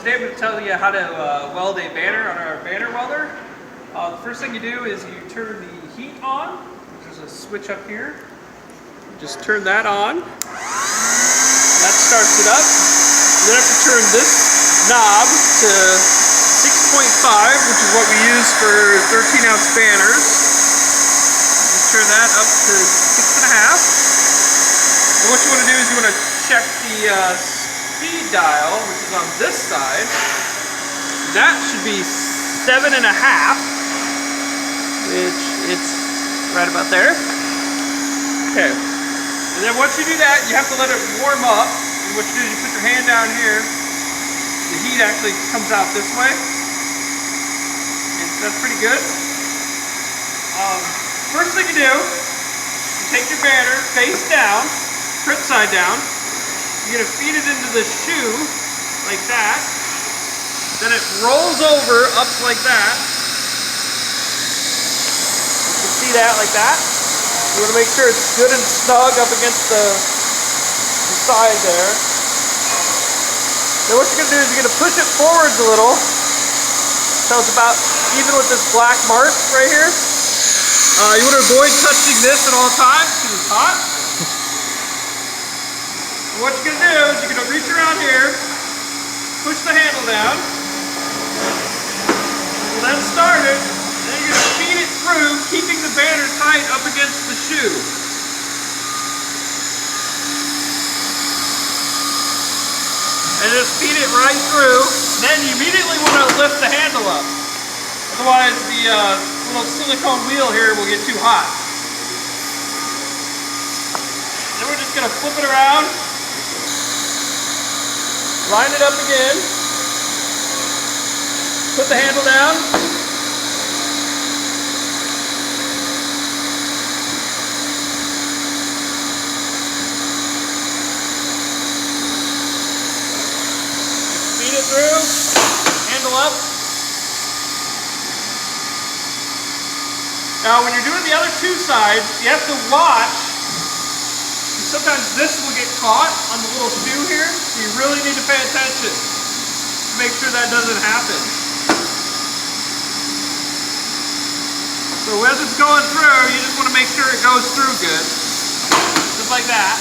today I'm going to tell you how to weld a banner on our banner welder. The first thing you do is you turn the heat on. There's a switch up here. Just turn that on. That starts it up. You then have to turn this knob to 6.5, which is what we use for 13-ounce banners. You turn that up to 6.5. And what you want to do is you want to check the speed dial, which is on this side. That should be 7.5, which it's right about there. Okay. And then once you do that, you have to let it warm up. And what you do is you put your hand down here. The heat actually comes out this way. And that's pretty good. First thing you do, you take your banner face down, print side down. You're going to feed it into the shoe like that. Then it rolls over up like that. You can see that like that. You want to make sure it's good and snug up against the side there. Then what you're going to do is you're going to push it forwards a little so it's about even with this black mark right here. You want to avoid touching this at all times because it's hot. And what you're going to do is you're going to reach around here, push the handle down, and then start it. Then you're going to feed it through, keeping the banner tight up against the shoe. And just feed it right through. Then you immediately want to lift the handle up. Otherwise the little silicone wheel here will get too hot. Then we're just going to flip it around. Line it up again. Put the handle down. Feed it through. Handle up. Now when you're doing the other two sides, you have to watch. Sometimes this will get caught on the little shoe here, so you really need to pay attention to make sure that doesn't happen. So as it's going through, you just want to make sure it goes through good. Just like that.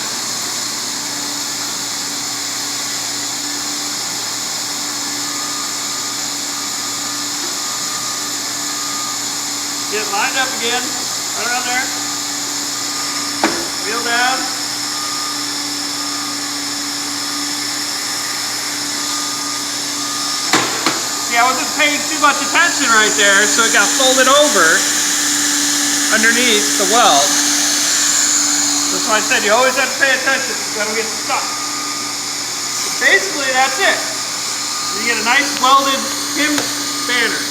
Get it lined up again, right around there. Wheel down. See, I wasn't paying too much attention right there, so it got folded over underneath the weld. That's why I said you always have to pay attention, so it'll get stuck. Basically, that's it. You get a nice welded hemmed banner.